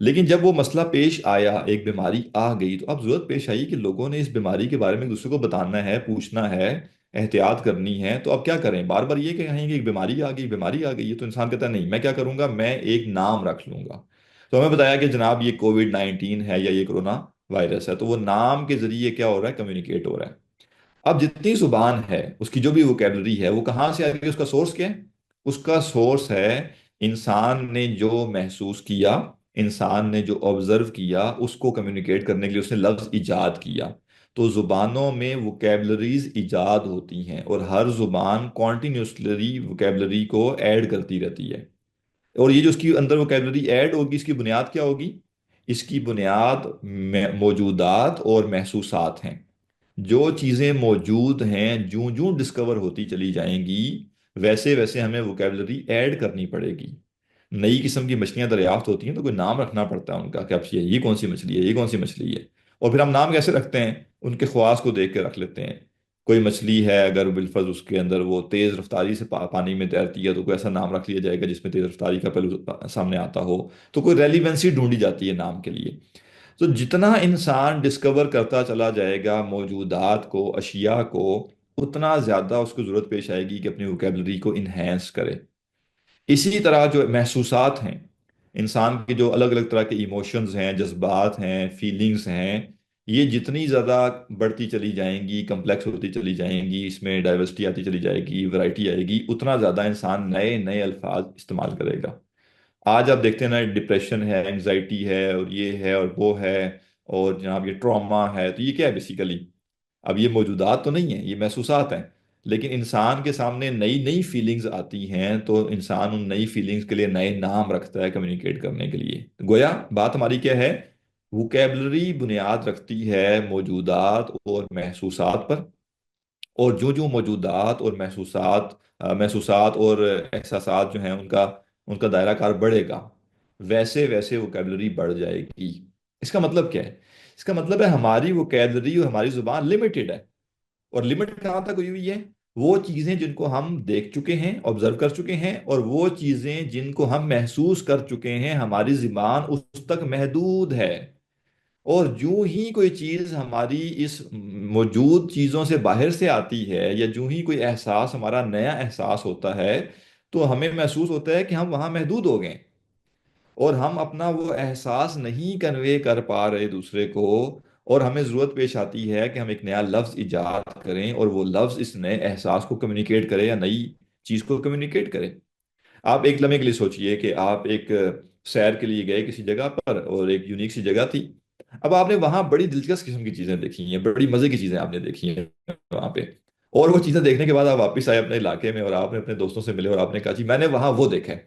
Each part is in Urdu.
لیکن جب وہ مسئلہ پیش آیا، ایک بیماری آ گئی، تو اب ضرورت پیش آئی کہ لوگوں نے اس بیماری کے بارے میں ایک دوسرے کو بتانا ہے، پوچھنا ہے، احتیاط کرنی ہے، تو اب کیا کریں؟ بار بار یہ کہ کہیں گے ایک بیماری آ گئی، بیماری آ گئی ہے، تو انسان کہتا ہے نہیں، میں کیا کروں گا، میں ایک نام رکھ لوں گا۔ تو ہمیں بتایا کہ جناب یہ کووڈ 19 ہے یا یہ کرونا وائرس ہے، تو وہ نام کے ذریعے کیا ہو رہا ہے، کمیونیکیٹ ہو رہا ہے۔ اب جتنی زبان ہے، اس کی جو بھی ووکیبلری ہے، وہ کہاں سے آ رہی ہے؟ اس کا سورس کیا ہے؟ اس کا سورس ہے انسان نے جو محسوس کیا، انسان نے جو آبزرو کیا، اس کو کمیونیکیٹ کرنے کے لیے اس نے لفظ ایجاد کیا۔ تو زبانوں میں ووکیبلریز ایجاد ہوتی ہیں، اور ہر زبان کانٹینیوسلی ووکیبلری کو ایڈ کرتی رہتی ہے۔ اور یہ جو اس کی اندر ووکیبلری ایڈ ہوگی، اس کی بنیاد کیا ہوگی؟ اس کی بنیاد موجودات اور محسوسات ہیں۔ جو چیزیں موجود ہیں، جوں جوں ڈسکور ہوتی چلی جائیں گی، ویسے ویسے ہمیں ووکیبلری ایڈ کرنی پڑے گی۔ نئی قسم کی مچھلیاں دریافت ہوتی ہیں تو کوئی نام رکھنا پڑتا ہے ان کا، کہ اب یہ کون سی مچھلی ہے، یہ کون سی مچھلی ہے۔ اور پھر ہم نام کیسے رکھتے ہیں؟ ان کے خواص کو دیکھ کے رکھ لیتے ہیں۔ کوئی مچھلی ہے، اگر بالفرض اس کے اندر وہ تیز رفتاری سے پانی میں تیرتی ہے، تو کوئی ایسا نام رکھ لیا جائے گا جس میں تیز رفتاری کا پہلو سامنے آتا ہو، تو کوئی ریلیونسی ڈھونڈی جاتی ہے نام کے لیے۔ تو جتنا انسان ڈسکور کرتا چلا جائے گا موجودات کو، اشیاء کو، اتنا زیادہ اس کو ضرورت پیش آئے گی کہ اپنی ووکیبلری کو انہینس کرے۔ اسی طرح جو محسوسات ہیں، انسان کے جو الگ الگ طرح کے ایموشنز ہیں، جذبات ہیں، فیلنگز ہیں، یہ جتنی زیادہ بڑھتی چلی جائیں گی، کمپلیکس ہوتی چلی جائیں گی، اس میں ڈائیورسٹی آتی چلی جائے گی، ورائٹی آئے گی، اتنا زیادہ انسان نئے نئے الفاظ استعمال کرے گا۔ آج آپ دیکھتے ہیں نا، ڈپریشن ہے، انگزائٹی ہے، اور یہ ہے اور وہ ہے، اور جناب یہ ٹراما ہے، تو یہ کیا ہے بیسیکلی؟ اب یہ موجودات تو نہیں ہیں، یہ محسوسات ہیں۔ لیکن انسان کے سامنے نئی نئی فیلنگز آتی ہیں، تو انسان ان نئی فیلنگز کے لیے نئے نام رکھتا ہے کمیونیکیٹ کرنے کے لیے۔ گویا بات ہماری کیا ہے؟ ووکیبلری بنیاد رکھتی ہے موجودات اور محسوسات پر، اور جو جو موجودات اور محسوسات اور احساسات جو ہیں، ان کا دائرہ کار بڑھے گا، ویسے ویسے ووکیبلری بڑھ جائے گی۔ اس کا مطلب کیا ہے؟ اس کا مطلب ہے ہماری ووکیبلری اور ہماری زبان لمیٹڈ ہے۔ اور لمٹ کہاں تک ہوئی ہوئی ہے؟ وہ چیزیں جن کو ہم دیکھ چکے ہیں، آبزرو کر چکے ہیں، اور وہ چیزیں جن کو ہم محسوس کر چکے ہیں، ہماری زبان اس تک محدود ہے۔ اور جو ہی کوئی چیز ہماری اس موجود چیزوں سے باہر سے آتی ہے، یا جو ہی کوئی احساس ہمارا نیا احساس ہوتا ہے، تو ہمیں محسوس ہوتا ہے کہ ہم وہاں محدود ہو گئے، اور ہم اپنا وہ احساس نہیں کنوے کر پا رہے دوسرے کو، اور ہمیں ضرورت پیش آتی ہے کہ ہم ایک نیا لفظ ایجاد کریں، اور وہ لفظ اس نئے احساس کو کمیونیکیٹ کرے یا نئی چیز کو کمیونیکیٹ کرے۔ آپ ایک لمحے کے لیے سوچئے کہ آپ ایک سیر کے لیے گئے کسی جگہ پر، اور ایک یونیک سی جگہ تھی۔ اب آپ نے وہاں بڑی دلچسپ قسم کی چیزیں دیکھی ہیں، بڑی مزے کی چیزیں آپ نے دیکھی ہیں وہاں پہ، اور وہ چیزیں دیکھنے کے بعد آپ واپس آئے اپنے علاقے میں، اور آپ نے اپنے دوستوں سے ملے، اور آپ نے کہا جی میں نے وہاں وہ دیکھا ہے۔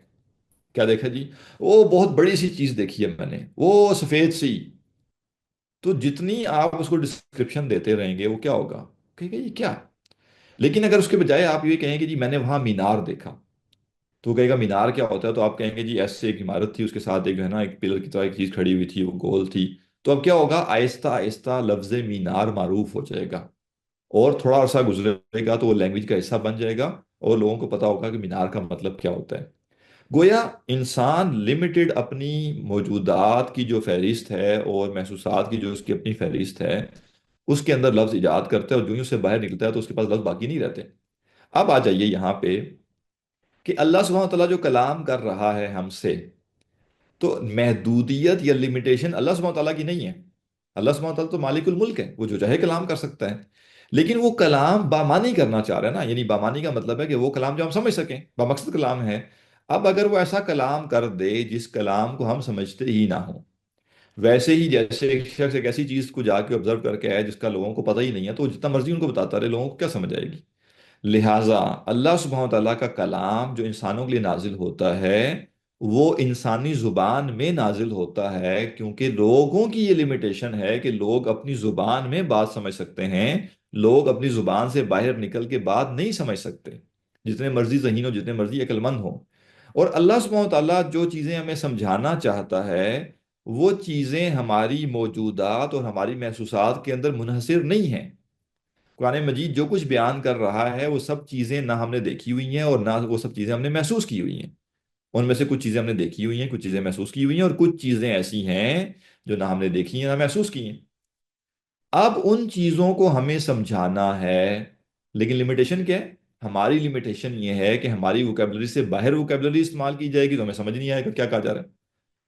کیا دیکھا جی؟ وہ بہت بڑی سی چیز دیکھی ہے میں نے، وہ سفید سی۔ تو جتنی آپ اس کو ڈسکرپشن دیتے رہیں گے، وہ کیا ہوگا؟ کہے گا یہ کیا؟ لیکن اگر اس کے بجائے آپ یہ کہیں کہ جی میں نے وہاں مینار دیکھا، تو وہ کہے گا مینار کیا ہوتا ہے؟ تو آپ کہیں گے جی ایسے ایک عمارت تھی، اس کے ساتھ ایک جو ہے نا ایک پلر کی طرح ایک چیز کھڑی ہوئی تھی، وہ گول تھی۔ تو اب کیا ہوگا؟ آہستہ آہستہ لفظ مینار معروف ہو جائے گا، اور تھوڑا عرصہ گزرے گا تو وہ لینگویج کا حصہ بن جائے گا، اور لوگوں کو پتا ہوگا کہ مینار کا مطلب کیا ہوتا ہے۔ گویا انسان لمیٹڈ اپنی موجودات کی جو فہرست ہے، اور محسوسات کی جو اس کی اپنی فہرست ہے، اس کے اندر لفظ ایجاد کرتا ہے، اور جو ہی اس سے باہر نکلتا ہے تو اس کے پاس لفظ باقی نہیں رہتے۔ اب آ جائیے یہاں پہ کہ اللہ سبحانہ وتعالیٰ جو کلام کر رہا ہے ہم سے، تو محدودیت یا لمیٹیشن اللہ سبحانہ وتعالیٰ کی نہیں ہے۔ اللہ سبحانہ وتعالیٰ تو مالک الملک ہے، وہ جو چاہے کلام کر سکتا ہے۔ لیکن وہ کلام بامانی کرنا چاہ رہا ہے نا، یعنی بامانی کا مطلب ہے کہ وہ کلام جو ہم سمجھ سکیں، بامقصد کلام ہے۔ اب اگر وہ ایسا کلام کر دے جس کلام کو ہم سمجھتے ہی نہ ہوں، ویسے ہی جیسے ایک شخص ایک ایسی چیز کو جا کے آبزرو کر کے آئے جس کا لوگوں کو پتہ ہی نہیں ہے، تو وہ جتنا مرضی ان کو بتاتا رہے، لوگوں کو کیا سمجھ آئے گی؟ لہٰذا اللہ سبحانہ وتعالیٰ کا کلام جو انسانوں کے لیے نازل ہوتا ہے، وہ انسانی زبان میں نازل ہوتا ہے، کیونکہ لوگوں کی یہ لمیٹیشن ہے کہ لوگ اپنی زبان میں بات سمجھ سکتے ہیں، لوگ اپنی زبان سے باہر نکل کے بات نہیں سمجھ سکتے، جتنے مرضی ذہین ہو، جتنے مرضی عقل مند ہو۔ اور اللہ سبحانہ وتعالیٰ جو چیزیں ہمیں سمجھانا چاہتا ہے، وہ چیزیں ہماری موجودات اور ہماری محسوسات کے اندر منحصر نہیں ہیں۔ قرآن مجید جو کچھ بیان کر رہا ہے، وہ سب چیزیں نہ ہم نے دیکھی ہوئی ہیں، اور نہ وہ سب چیزیں ہم نے محسوس کی ہوئی ہیں۔ ان میں سے کچھ چیزیں ہم نے دیکھی ہوئی ہیں، کچھ چیزیں محسوس کی ہوئی ہیں، اور کچھ چیزیں ایسی ہیں جو نہ ہم نے دیکھی ہیں نہ محسوس کی ہیں۔ اب ان چیزوں کو ہمیں سمجھانا ہے، لیکن لمیٹیشن کیا ہے؟ ہماری لمیٹیشن یہ ہے کہ ہماری ووکیبلری سے باہر ووکیبلری استعمال کی جائے گی تو ہمیں سمجھ نہیں آئے گا کیا کہا جا رہا ہے،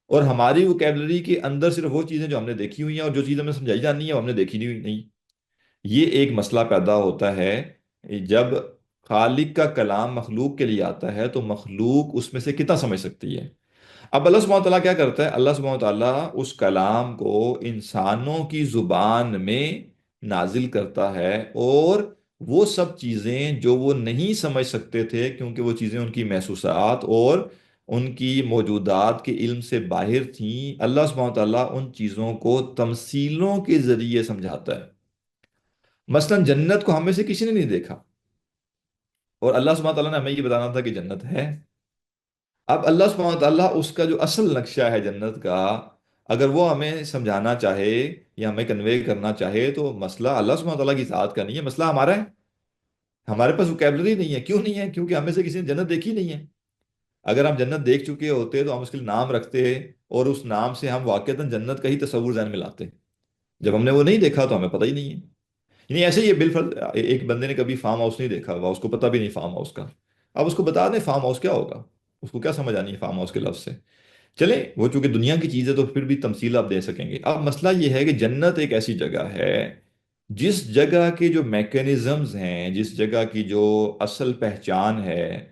اور ہماری ووکیبلری کے اندر صرف وہ چیزیں جو ہم نے دیکھی ہوئی ہیں اور جو چیزیں ہمیں سمجھائی جانی ہے وہ ہم نے دیکھی نہیں۔ یہ ایک مسئلہ پیدا ہوتا ہے جب خالق کا کلام مخلوق کے لیے آتا ہے تو مخلوق اس میں سے کتنا سمجھ سکتی ہے۔ اب اللہ سبحانہ تعالیٰ کیا کرتا ہے؟ اللہ سبحانہ تعالیٰ اس کلام کو انسانوں کی زبان میں نازل کرتا ہے، اور وہ سب چیزیں جو وہ نہیں سمجھ سکتے تھے کیونکہ وہ چیزیں ان کی محسوسات اور ان کی موجودات کے علم سے باہر تھیں، اللہ سبحانہ تعالیٰ ان چیزوں کو تمثیلوں کے ذریعے سمجھاتا ہے۔ مثلا جنت کو ہم میں سے کسی نے نہیں دیکھا، اور اللہ سبحانہ تعالیٰ نے ہمیں یہ بتانا تھا کہ جنت ہے۔ اب اللہ سبحانہ تعالیٰ اس کا جو اصل نقشہ ہے جنت کا، اگر وہ ہمیں سمجھانا چاہے یا ہمیں کنوے کرنا چاہے تو مسئلہ اللہ سبحانہ تعالیٰ کی ذات کا نہیں ہے، مسئلہ ہمارا ہے۔ ہمارے پاس وکیبلری نہیں ہے، کیوں نہیں ہے؟ کیونکہ ہمیں سے کسی نے جنت دیکھی نہیں ہے۔ اگر ہم جنت دیکھ چکے ہوتے تو ہم اس کے لیے نام رکھتے، اور اس نام سے ہم واقعتاً جنت کا ہی تصور ذہن میں لاتے۔ جب ہم نے وہ نہیں دیکھا تو ہمیں پتہ ہی نہیں ہے۔ یعنی ایسے ہی بالفرض ایک بندے نے کبھی فارم ہاؤس نہیں دیکھا ہوا، اس کو پتہ بھی نہیں فارم ہاؤس کا، اب اس کو بتا دیں فارم ہاؤس کیا ہوگا، اس کو کیا سمجھ آنی ہے فارم ہاؤس کے لفظ سے؟ چلیں وہ چونکہ دنیا کی چیز ہے تو پھر بھی تمثیل آپ دے سکیں گے۔ اب مسئلہ یہ ہے کہ جنت ایک ایسی جگہ ہے جس جگہ کے جو میکینزمز ہیں، جس جگہ کی جو اصل پہچان ہے،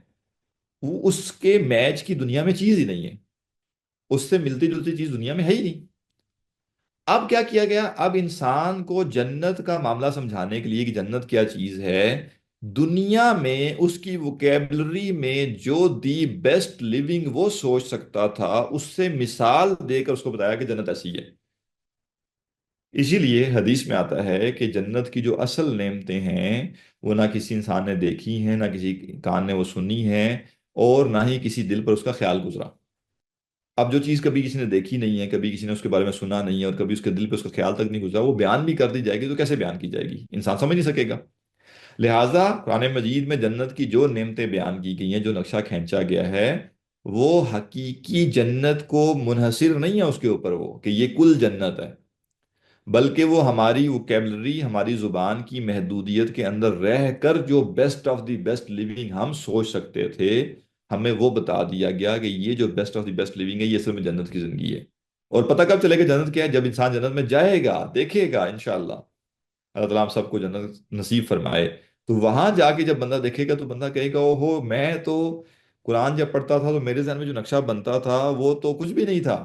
وہ اس کے میچ کی دنیا میں چیز ہی نہیں ہے، اس سے ملتی جلتی چیز دنیا میں ہے ہی نہیں۔ اب کیا کیا گیا؟ اب انسان کو جنت کا معاملہ سمجھانے کے لیے کہ جنت کیا چیز ہے، دنیا میں اس کی وکیبلری میں جو دی بیسٹ لیونگ وہ سوچ سکتا تھا اس سے مثال دے کر اس کو بتایا کہ جنت ایسی ہے۔ اسی لیے حدیث میں آتا ہے کہ جنت کی جو اصل نعمتیں ہیں وہ نہ کسی انسان نے دیکھی ہیں، نہ کسی کان نے وہ سنی ہیں، اور نہ ہی کسی دل پر اس کا خیال گزرا۔ اب جو چیز کبھی کسی نے دیکھی نہیں ہے، کبھی کسی نے اس کے بارے میں سنا نہیں ہے، اور کبھی اس کے دل پہ اس کا خیال تک نہیں گزرا، وہ بیان بھی کر دی جائے گی تو کیسے بیان کی جائے گی؟ انسان سمجھ نہیں سکے گا۔ لہٰذا قرآن مجید میں جنت کی جو نعمتیں بیان کی گئی ہیں، جو نقشہ کھینچا گیا ہے، وہ حقیقی جنت کو منحصر نہیں ہے اس کے اوپر، وہ کہ یہ کل جنت ہے، بلکہ وہ ہماری وکیبلری، ہماری زبان کی محدودیت کے اندر رہ کر جو best of the best living ہم سوچ سکتے تھے، ہمیں وہ بتا دیا گیا کہ یہ جو best of the best living ہے یہ اصل میں جنت کی زندگی ہے۔ اور پتہ کب چلے گا جنت کیا ہے؟ جب انسان جنت میں جائے گا، دیکھے گا انشاءاللہ۔ اللہ تعالیٰ ہم سب کو جنت نصیب فرمائے۔ تو وہاں جا کے جب بندہ دیکھے گا تو بندہ کہے گا او ہو، میں تو قرآن جب پڑھتا تھا تو میرے ذہن میں جو نقشہ بنتا تھا وہ تو کچھ بھی نہیں تھا،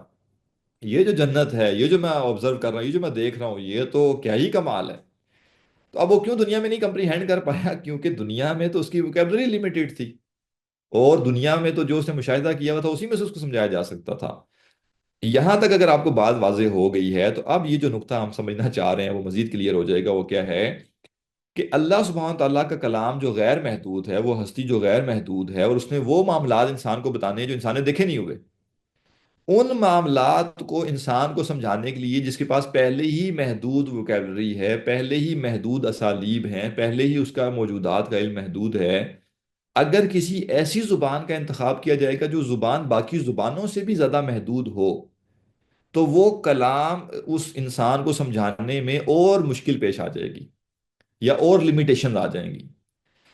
یہ جو جنت ہے، یہ جو میں آبزرو کر رہا ہوں، یہ جو میں دیکھ رہا ہوں، یہ تو کیا ہی کمال ہے۔ تو اب وہ کیوں دنیا میں نہیں کمپریہینڈ کر پایا؟ کیونکہ دنیا میں تو اس کی ووکیبلری لمیٹیڈ تھی، اور دنیا میں تو جو اس نے مشاہدہ کیا ہوا تھا اسی میں سے اس کو سمجھایا جا سکتا تھا۔ یہاں تک اگر آپ کو بات واضح ہو گئی ہے تو اب یہ جو نقطہ ہم سمجھنا چاہ رہے ہیں وہ مزید کلیئر ہو جائے گا۔ وہ کیا ہے کہ اللہ سبحانہ تعالیٰ کا کلام جو غیر محدود ہے، وہ ہستی جو غیر محدود ہے، اور اس نے وہ معاملات انسان کو بتانے ہیں جو انسان نے دیکھے نہیں ہوئے، ان معاملات کو انسان کو سمجھانے کے لیے جس کے پاس پہلے ہی محدود وکیبلری ہے، پہلے ہی محدود اسالیب ہیں، پہلے ہی اس کا موجودات کا علم محدود ہے، اگر کسی ایسی زبان کا انتخاب کیا جائے گا جو زبان باقی زبانوں سے بھی زیادہ محدود ہو، تو وہ کلام اس انسان کو سمجھانے میں اور مشکل پیش آ جائے گی، یا اور لمیٹیشن آ جائیں گی۔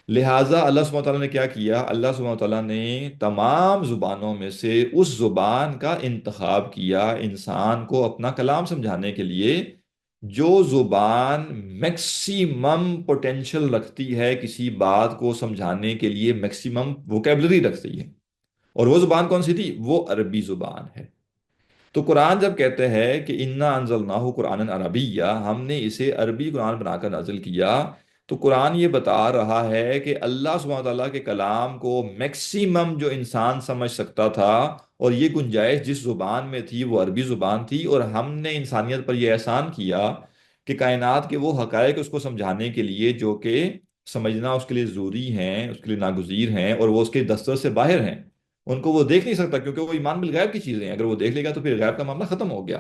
لہٰذا اللہ سبحانہ تعالیٰ نے کیا کیا؟ اللہ سبحانہ تعالیٰ نے تمام زبانوں میں سے اس زبان کا انتخاب کیا انسان کو اپنا کلام سمجھانے کے لیے، جو زبان میکسیمم پوٹینشل رکھتی ہے کسی بات کو سمجھانے کے لیے، میکسیمم ووکیبلری رکھتی ہے۔ اور وہ زبان کون سی تھی؟ وہ عربی زبان ہے۔ تو قرآن جب کہتے ہیں کہ انا انزلناہ قرآن عربیہ، ہم نے اسے عربی قرآن بنا کر نازل کیا، تو قرآن یہ بتا رہا ہے کہ اللہ سبحانہ تعالیٰ کے کلام کو میکسیمم جو انسان سمجھ سکتا تھا، اور یہ گنجائش جس زبان میں تھی وہ عربی زبان تھی، اور ہم نے انسانیت پر یہ احسان کیا کہ کائنات کے وہ حقائق اس کو سمجھانے کے لیے جو کہ سمجھنا اس کے لیے ضروری ہیں، اس کے لیے ناگزیر ہیں، اور وہ اس کے دسترس سے باہر ہیں، ان کو وہ دیکھ نہیں سکتا کیونکہ وہ ایمان بالغیب کی چیزیں ہیں، اگر وہ دیکھ لے گا تو پھر غیب کا معاملہ ختم ہو گیا۔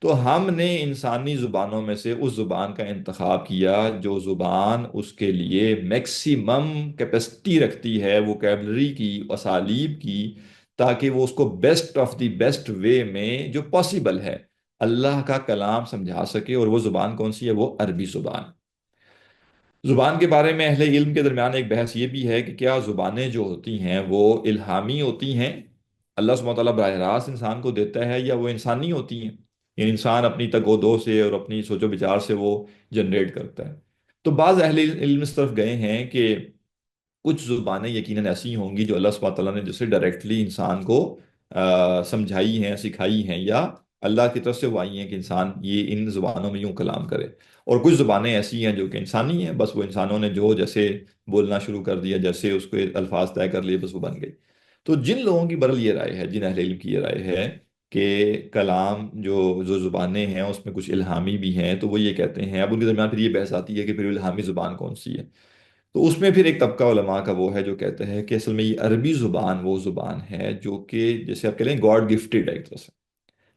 تو ہم نے انسانی زبانوں میں سے اس زبان کا انتخاب کیا جو زبان اس کے لیے میکسیمم کیپیسٹی رکھتی ہے ووکیبلری کی، اسالیب کی، تاکہ وہ اس کو best of the best way میں جو پاسبل ہے اللہ کا کلام سمجھا سکے. اور وہ زبان کون سی ہے؟ وہ عربی زبان. زبان کے بارے میں اہل علم کے درمیان ایک بحث یہ بھی ہے کہ کیا زبانیں جو ہوتی ہیں وہ الہامی ہوتی ہیں، اللہ سبحانہ وتعالیٰ براہ راست انسان کو دیتا ہے، یا وہ انسانی ہوتی ہیں، یعنی انسان اپنی تگ و دو سے اور اپنی سوچ و بچار سے وہ جنریٹ کرتا ہے. تو بعض اہل علم اس طرف گئے ہیں کہ کچھ زبانیں یقیناً ایسی ہوں گی جو اللہ سبحانہ تعالیٰ نے جیسے ڈائریکٹلی انسان کو سمجھائی ہیں، سکھائی ہیں، یا اللہ کی طرف سے وہ آئی ہیں کہ انسان یہ ان زبانوں میں یوں کلام کرے. اور کچھ زبانیں ایسی ہیں جو کہ انسانی ہیں، بس وہ انسانوں نے جو جیسے بولنا شروع کر دیا، جیسے اس کو الفاظ طے کر لیے، بس وہ بن گئی. تو جن لوگوں کی برل یہ رائے ہے، جن اہل علم کی یہ رائے ہے کہ کلام جو زبانیں ہیں اس میں کچھ الہامی بھی ہیں، تو وہ یہ کہتے ہیں، اب ان کے درمیان پھر یہ بحث آتی ہے کہ پھر الہامی زبان کون سی ہے. تو اس میں پھر ایک طبقہ علماء کا وہ ہے جو کہتے ہیں کہ اصل میں یہ عربی زبان وہ زبان ہے جو کہ جیسے آپ کہہ لیں گاڈ گفٹیڈ ہے ایک طرح سے.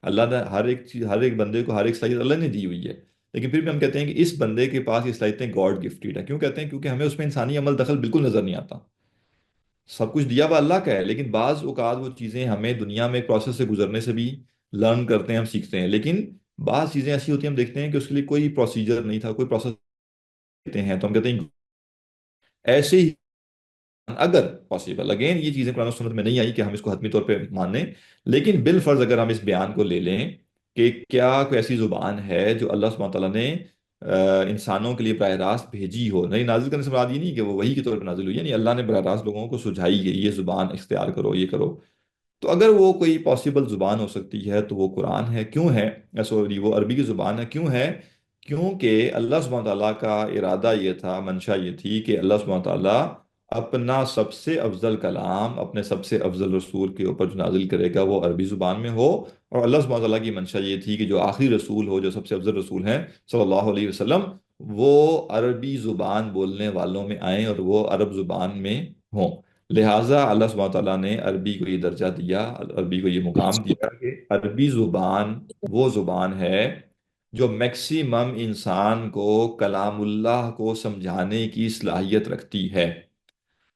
اللہ نے ہر ایک چیز، ہر ایک بندے کو ہر ایک صلاحیت اللہ نے دی ہوئی ہے، لیکن پھر بھی ہم کہتے ہیں کہ اس بندے کے پاس یہ صلاحیتیں گاڈ گفٹیڈ ہیں. کیوں کہتے ہیں؟ کیونکہ ہمیں اس میں انسانی عمل دخل بالکل نظر نہیں آتا. سب کچھ دیا ہوا اللہ کا ہے، لیکن بعض اوقات وہ چیزیں ہمیں دنیا میں ایک پروسیس سے گزرنے سے بھی لرن کرتے ہیں، ہم سیکھتے ہیں. لیکن بعض چیزیں ایسی ہوتی ہیں ہم دیکھتے ہیں کہ اس کے لیے کوئی پروسیجر نہیں تھا، کوئی پروسیس دیتے ہیں، تو ہم کہتے ہیں ایسے ہی اگر پاسبل. اگین یہ چیزیں قرآن و سنت میں نہیں آئی کہ ہم اس کو حتمی طور پہ مانیں، لیکن بالفرض اگر ہم اس بیان کو لے لیں کہ کیا کوئی ایسی زبان ہے جو اللہ سبحانہ تعالیٰ نے انسانوں کے لیے براہ راست بھیجی ہو. نہیں، نازل کرنے سے مراد یہ نہیں کہ وہ وحی کے طور پہ نازل ہوئی ہے، یعنی اللہ نے براہ راست لوگوں کو سجھائی کہ یہ زبان اختیار کرو، یہ کرو. تو اگر وہ کوئی پاسبل زبان ہو سکتی ہے تو وہ قرآن ہے. کیوں ہے؟ سوری، وہ عربی کی زبان ہے. کیوں ہے؟ کیونکہ اللہ سبحانہ تعالیٰ کا ارادہ یہ تھا، منشا یہ تھی کہ اللہ سبحانہ تعالیٰ اپنا سب سے افضل کلام اپنے سب سے افضل رسول کے اوپر جو نازل کرے گا وہ عربی زبان میں ہو. اور اللہ سبحانہ تعالیٰ کی منشا یہ تھی کہ جو آخری رسول ہو، جو سب سے افضل رسول ہیں صلی اللہ علیہ وسلم، وہ عربی زبان بولنے والوں میں آئیں اور وہ عرب زبان میں ہوں. لہٰذا اللہ سبحانہ تعالیٰ نے عربی کو یہ درجہ دیا، عربی کو یہ مقام دیا کہ عربی زبان وہ زبان ہے جو میکسیمم انسان کو کلام اللہ کو سمجھانے کی صلاحیت رکھتی ہے.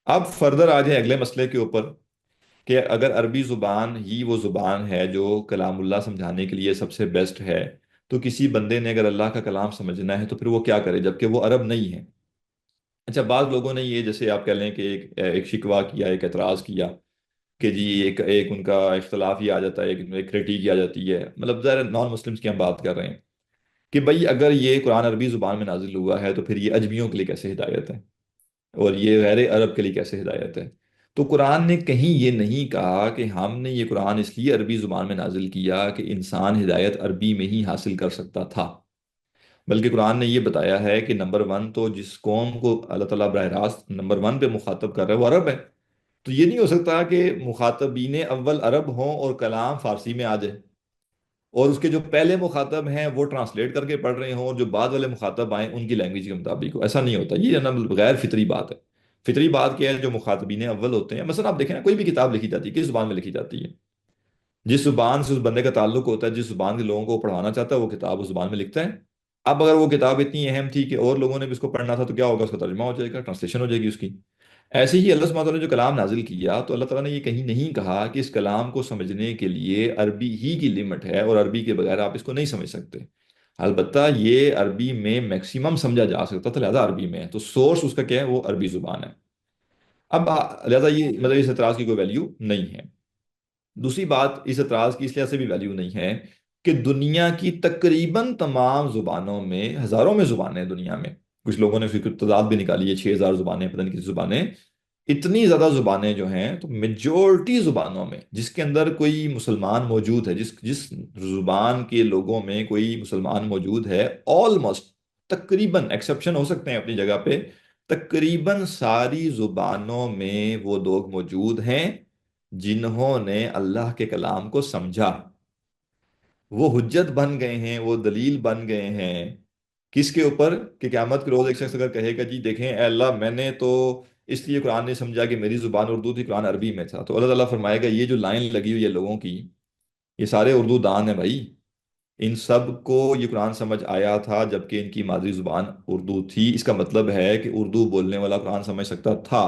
اب فردر آ جائیں اگلے مسئلے کے اوپر کہ اگر عربی زبان ہی وہ زبان ہے جو کلام اللہ سمجھانے کے لیے سب سے بیسٹ ہے، تو کسی بندے نے اگر اللہ کا کلام سمجھنا ہے تو پھر وہ کیا کرے جبکہ وہ عرب نہیں ہے؟ اچھا، بعض لوگوں نے یہ جیسے آپ کہہ لیں کہ ایک شکوہ کیا، ایک اعتراض کیا کہ جی ایک ان کا اختلاف ہی آ جاتا ہے، ایک کریٹیک آ جاتی ہے. مطلب ظاہر نان مسلمس کی ہم بات کر رہے ہیں کہ بھائی اگر یہ قرآن عربی زبان میں نازل ہوا ہے تو پھر یہ اجمیوں کے لیے کیسے ہدایت ہے، اور یہ غیر عرب کے لیے کیسے ہدایت ہے؟ تو قرآن نے کہیں یہ نہیں کہا کہ ہم نے یہ قرآن اس لیے عربی زبان میں نازل کیا کہ انسان ہدایت عربی میں ہی حاصل کر سکتا تھا، بلکہ قرآن نے یہ بتایا ہے کہ نمبر ون تو جس قوم کو اللہ تعالیٰ براہ راست نمبر ون پہ مخاطب کر رہا ہے وہ عرب ہے. تو یہ نہیں ہو سکتا کہ مخاطبین اول عرب ہوں اور کلام فارسی میں آ جائے، اور اس کے جو پہلے مخاطب ہیں وہ ٹرانسلیٹ کر کے پڑھ رہے ہوں، اور جو بعد والے مخاطب آئیں ان کی لینگویج کے مطابق ہو. ایسا نہیں ہوتا، یہ نا غیر فطری بات ہے. فطری بات کیا ہے؟ جو مخاطبین اول ہوتے ہیں، مثلا آپ دیکھیں نا کوئی بھی کتاب لکھی جاتی ہے کس زبان میں لکھی جاتی ہے؟ جس زبان سے اس بندے کا تعلق ہوتا ہے، جس زبان کے لوگوں کو پڑھوانا چاہتا ہے، وہ کتاب اس زبان میں لکھتا ہے. اب اگر وہ کتاب اتنی اہم تھی کہ اور لوگوں نے بھی اس کو پڑھنا تھا تو کیا ہوگا؟ اس کا ترجمہ ہو جائے گا، ٹرانسلیشن ہو جائے گی اس کی. ایسے ہی اللہ سبحانہ تعالیٰ نے جو کلام نازل کیا تو اللہ تعالیٰ نے یہ کہیں نہیں کہا کہ اس کلام کو سمجھنے کے لیے عربی ہی کی لمٹ ہے اور عربی کے بغیر آپ اس کو نہیں سمجھ سکتے. البتہ یہ عربی میں میکسیمم سمجھا جا سکتا تھا، لہذا عربی میں ہے، تو سورس اس کا کیا ہے؟ وہ عربی زبان ہے. اب لہذا یہ مطلب اس اعتراض کی کوئی ویلیو نہیں ہے. دوسری بات، اس اعتراض کی اس لحاظ سے بھی ویلیو نہیں ہے کہ دنیا کی تقریباً تمام زبانوں میں، ہزاروں میں زبانیں ہیں دنیا میں، کچھ لوگوں نے فکر تعداد بھی نکالی ہے 6000 زبانیں، پتہ نہیں کتنی زبانیں. اتنی زیادہ زبانیں جو ہیں تو میجورٹی زبانوں میں جس کے اندر کوئی مسلمان موجود ہے، جس زبان کے لوگوں میں کوئی مسلمان موجود ہے، آلموسٹ تقریباً ایکسیپشن ہو سکتے ہیں اپنی جگہ پہ، تقریباً ساری زبانوں میں وہ لوگ موجود ہیں جنہوں نے اللہ کے کلام کو سمجھا. وہ حجت بن گئے ہیں، وہ دلیل بن گئے ہیں. کس کے اوپر؟ کہ قیامت کے روز ایک شخص اگر کہے گا جی دیکھیں اے اللہ، میں نے تو اس لیے قرآن نہیں سمجھا کہ میری زبان اردو تھی، قرآن عربی میں تھا، تو اللہ تعالیٰ فرمائے گا یہ جو لائن لگی ہوئی ہے لوگوں کی، یہ سارے اردو دان ہیں بھائی. ان سب کو یہ قرآن سمجھ آیا تھا جبکہ ان کی مادری زبان اردو تھی. اس کا مطلب ہے کہ اردو بولنے والا قرآن سمجھ سکتا تھا.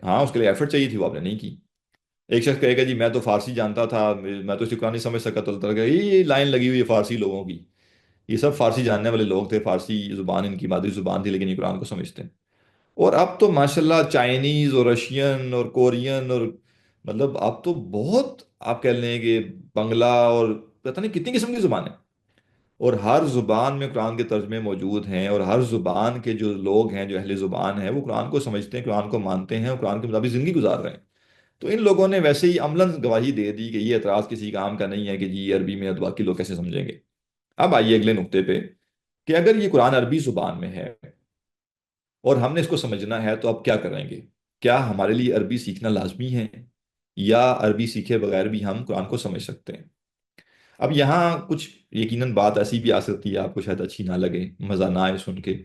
ہاں، اس کے لیے ایفرٹ چاہیے تھی، وہ آپ نے نہیں کی. ایک شخص کہے گا جی میں تو فارسی جانتا تھا، میں تو اس قرآن نہیں سمجھ سکا، تو اللہ تعالیٰ کہے گا یہ لائن لگی ہوئی ہے فارسی لوگوں کی، یہ سب فارسی جاننے والے لوگ تھے، فارسی زبان ان کی مادری زبان تھی، لیکن یہ قرآن کو سمجھتے ہیں۔ اور اب تو ماشاءاللہ چائنیز اور رشین اور کورین اور مطلب اب تو بہت، آپ کہہ لیں کہ بنگلہ اور پتہ نہیں کتنی قسم کی زبانیں، اور ہر زبان میں قرآن کے ترجمے موجود ہیں، اور ہر زبان کے جو لوگ ہیں، جو اہل زبان ہیں، وہ قرآن کو سمجھتے ہیں، قرآن کو مانتے ہیں اور قرآن کے مطابق زندگی گزار رہے ہیں۔ تو ان لوگوں نے ویسے ہی عملاً گواہی دے دی کہ یہ اعتراض کسی کام کا نہیں ہے کہ جی عربی میں تو باقی لوگ کیسے سمجھیں گے۔ اب آئیے اگلے نقطے پہ، کہ اگر یہ قرآن عربی زبان میں ہے اور ہم نے اس کو سمجھنا ہے تو اب کیا کریں گے؟ کیا ہمارے لیے عربی سیکھنا لازمی ہے، یا عربی سیکھے بغیر بھی ہم قرآن کو سمجھ سکتے ہیں؟ اب یہاں کچھ یقیناً بات ایسی بھی آ سکتی ہے، آپ کو شاید اچھی نہ لگے، مزہ نہ آئے سن کے،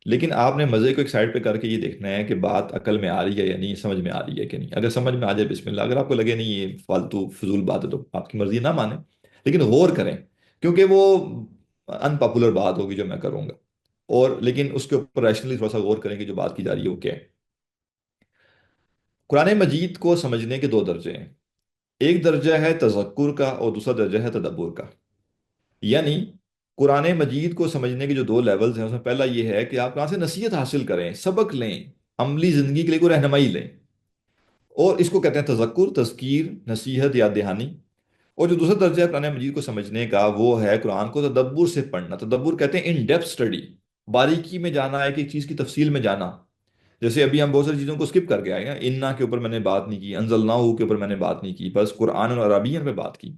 لیکن آپ نے مزے کو ایک سائڈ پہ کر کے یہ دیکھنا ہے کہ بات عقل میں آ رہی ہے یا نہیں، سمجھ میں آ رہی ہے کہ نہیں۔ اگر سمجھ میں آ جائے بسم اللہ، اگر آپ کو لگے نہیں یہ فالتو فضول بات ہے تو آپ کی مرضی، نہ مانیں، لیکن غور کریں، کیونکہ وہ ان پاپولر بات ہوگی جو میں کروں گا، اور لیکن اس کے اوپر ریشنلی تھوڑا سا غور کریں کہ جو بات کی جا رہی ہے وہ کیا ہے۔ قرآن مجید کو سمجھنے کے دو درجے ہیں، ایک درجہ ہے تذکر کا اور دوسرا درجہ ہے تدبر کا۔ یعنی قرآن مجید کو سمجھنے کے جو دو لیولز ہیں، اس میں پہلا یہ ہے کہ آپ کہاں سے نصیحت حاصل کریں، سبق لیں، عملی زندگی کے لیے کوئی رہنمائی لیں، اور اس کو کہتے ہیں تذکر، تذکیر، نصیحت، یاد دہانی۔ اور جو دوسرا درجہ ہے قرآن مجید کو سمجھنے کا، وہ ہے قرآن کو تدبر سے پڑھنا۔ تدبر کہتے ہیں ان ڈیپتھ اسٹڈی، باریکی میں جانا، ایک ایک چیز کی تفصیل میں جانا۔ جیسے ابھی ہم بہت ساری چیزوں کو اسکپ کر کے آئے ہیں، انا کے اوپر میں نے بات نہیں کی، انزلناہ کے اوپر میں نے بات نہیں کی، بس قرآن اور عربین پہ بات کی۔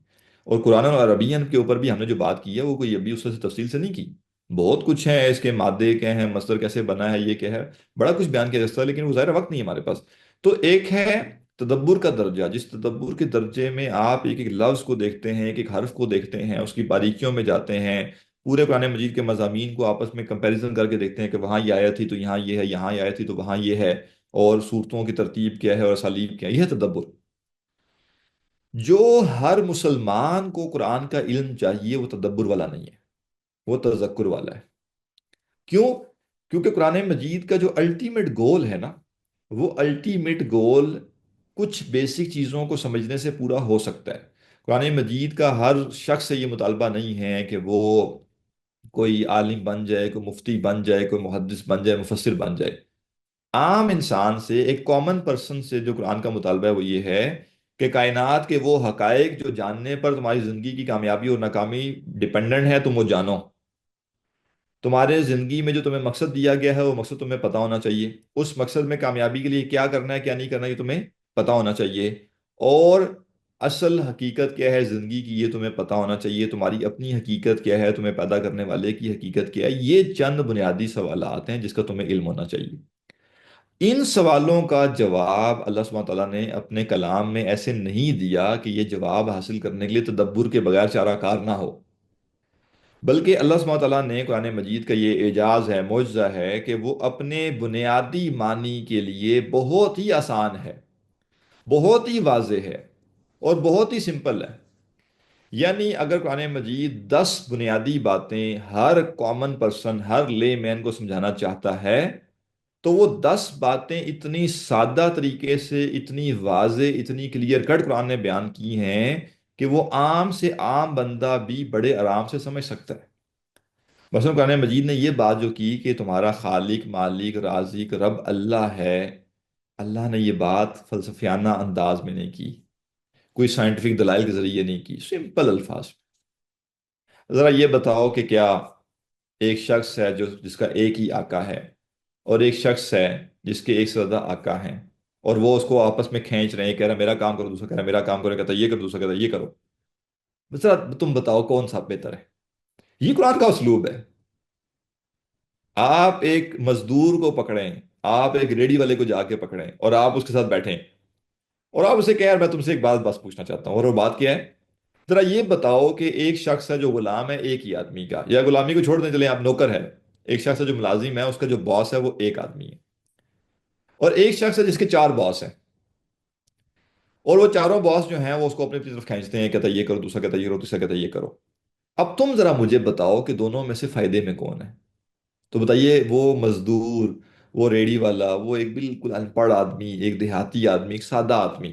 اور قرآن اور عربین کے اوپر بھی ہم نے جو بات کی ہے وہ کوئی ابھی اس سے تفصیل سے نہیں کی، بہت کچھ ہے، اس کے مادے کیا ہیں، مصدر کیسے بنا ہے، یہ کیا ہے، بڑا کچھ بیان کیا جا سکتا ہے، لیکن وہ ظاہر وقت نہیں ہے ہمارے پاس۔ تو ایک ہے تدبر کا درجہ، جس تدبر کے درجے میں آپ ایک ایک لفظ کو دیکھتے ہیں، ایک ایک حرف کو دیکھتے ہیں، اس کی باریکیوں میں جاتے ہیں، پورے قرآن مجید کے مضامین کو آپس میں کمپیریزن کر کے دیکھتے ہیں کہ وہاں یہ آیت تھی تو یہاں یہ ہے، یہاں یہ آیت تھی تو وہاں یہ ہے، اور صورتوں کی ترتیب کیا ہے اور اسالیب کیا ہے، یہ ہے تدبر۔ جو ہر مسلمان کو قرآن کا علم چاہیے وہ تدبر والا نہیں ہے، وہ تذکر والا ہے۔ کیوں؟ کیونکہ قرآن مجید کا جو الٹیمیٹ گول ہے نا، وہ الٹیمیٹ گول کچھ بیسک چیزوں کو سمجھنے سے پورا ہو سکتا ہے۔ قرآن مجید کا ہر شخص سے یہ مطالبہ نہیں ہے کہ وہ کوئی عالم بن جائے، کوئی مفتی بن جائے، کوئی محدث بن جائے، مفسر بن جائے۔ عام انسان سے، ایک کامن پرسن سے جو قرآن کا مطالبہ ہے وہ یہ ہے کہ کائنات کے وہ حقائق جو جاننے پر تمہاری زندگی کی کامیابی اور ناکامی ڈپینڈنٹ ہے، تم وہ جانو۔ تمہارے زندگی میں جو تمہیں مقصد دیا گیا ہے وہ مقصد تمہیں پتہ ہونا چاہیے، اس مقصد میں کامیابی کے لیے کیا کرنا ہے کیا نہیں کرنا ہے یہ تمہیں پتہ ہونا چاہیے، اور اصل حقیقت کیا ہے زندگی کی یہ تمہیں پتہ ہونا چاہیے، تمہاری اپنی حقیقت کیا ہے، تمہیں پیدا کرنے والے کی حقیقت کیا ہے۔ یہ چند بنیادی سوالات ہیں جس کا تمہیں علم ہونا چاہیے۔ ان سوالوں کا جواب اللہ سبحانہ تعالیٰ نے اپنے کلام میں ایسے نہیں دیا کہ یہ جواب حاصل کرنے کے لیے تدبر کے بغیر چارہ کار نہ ہو، بلکہ اللہ سبحانہ تعالیٰ نے قرآن مجید کا یہ اعجاز ہے، معجزہ ہے کہ وہ اپنے بنیادی معنی کے لیے بہت ہی آسان ہے، بہت ہی واضح ہے، اور بہت ہی سمپل ہے۔ یعنی اگر قرآن مجید 10 بنیادی باتیں ہر کامن پرسن، ہر لے مین کو سمجھانا چاہتا ہے، تو وہ 10 باتیں اتنی سادہ طریقے سے، اتنی واضح، اتنی کلیئر کٹ قرآن نے بیان کی ہیں کہ وہ عام سے عام بندہ بھی بڑے آرام سے سمجھ سکتا ہے۔ مثلا قرآن مجید نے یہ بات جو کی کہ تمہارا خالق، مالک، رازق، رب اللہ ہے، اللہ نے یہ بات فلسفیانہ انداز میں نہیں کی، کوئی سائنٹیفک دلائل کے ذریعے نہیں کی، سمپل الفاظ۔ ذرا یہ بتاؤ کہ کیا ایک شخص ہے جو جس کا ایک ہی آقا ہے، اور ایک شخص ہے جس کے ایک سے زیادہ آقا ہیں، اور وہ اس کو آپس میں کھینچ رہے ہیں، کہہ رہا ہے میرا کام کرو، دوسرا کہہ رہا ہے میرا کام کرو، کہتا ہے یہ کرو، دوسرا کہتا ہے یہ کرو، ذرا تم بتاؤ کون سا بہتر ہے؟ یہ قرآن کا اسلوب ہے۔ آپ ایک مزدور کو پکڑیں، آپ ایک ریڈی والے کو جا کے پکڑیں، اور آپ اس کے ساتھ بیٹھیں، اور آپ اسے کہیں یار میں تم سے ایک بات بس پوچھنا چاہتا ہوں، اور وہ بات کیا ہے؟ ذرا یہ بتاؤ کہ ایک شخص ہے جو غلام ہے ایک ہی آدمی کا، یا غلامی کو چھوڑ دیں چلیں آپ نوکر ہے، ایک شخص ہے جو ملازم ہے، اس کا جو باس ہے وہ ایک آدمی ہے، اور ایک شخص ہے جس کے 4 باس ہیں، اور وہ چاروں باس جو ہیں وہ اس کو اپنی طرف کھینچتے ہیں، کہتا ہے یہ کرو، دوسرا کہتا ہے یہ کرو، تیسرا کہتا ہے یہ کرو۔ اب تم ذرا مجھے بتاؤ کہ دونوں میں سے فائدے میں کون ہے؟ تو بتائیے، وہ مزدور، وہ ریڑی والا، وہ ایک بالکل ان پڑھ آدمی، ایک دیہاتی آدمی، ایک سادہ آدمی،